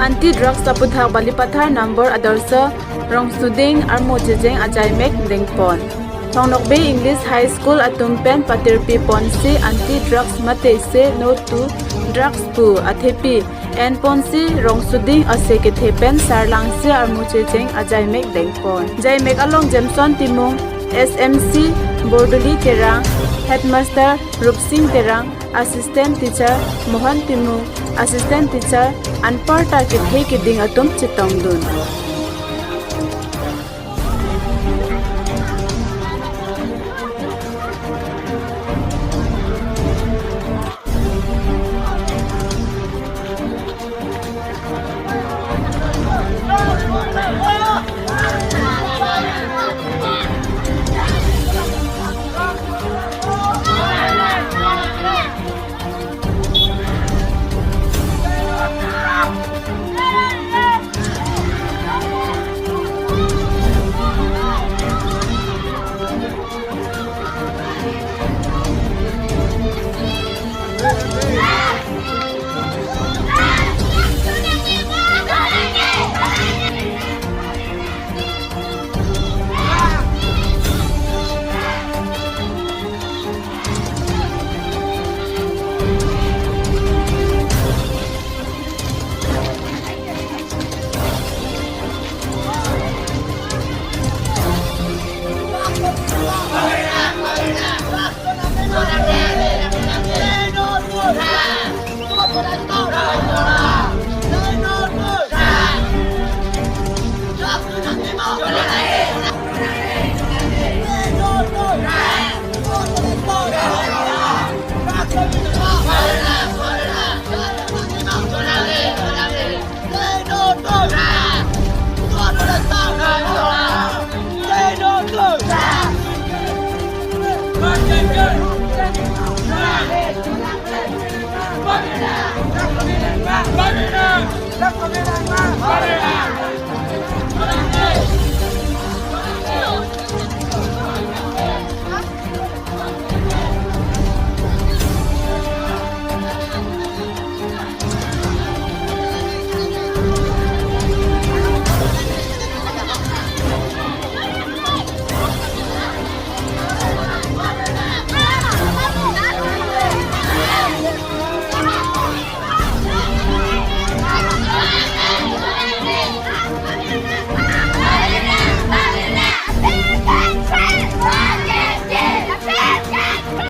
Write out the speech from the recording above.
Anti-drugs aphuthak Balipathar Adorsha Rongsoding Armu chejeng ajaimek deng. Thongnok Bay English High School atumpen patirpi ponsi anti-drugs mate se no to drugs pu athepi and ponsi Rongsoding aseke thepen sarlang se armu chejeng ajaimek deng. Jaimek along Jameson timung SMC Bordoli terang Headmaster Rupsing terang Assistant Teacher Mohan timung Assistant Teacher Anparta ke the ke ding atum chitong dun. Balipathar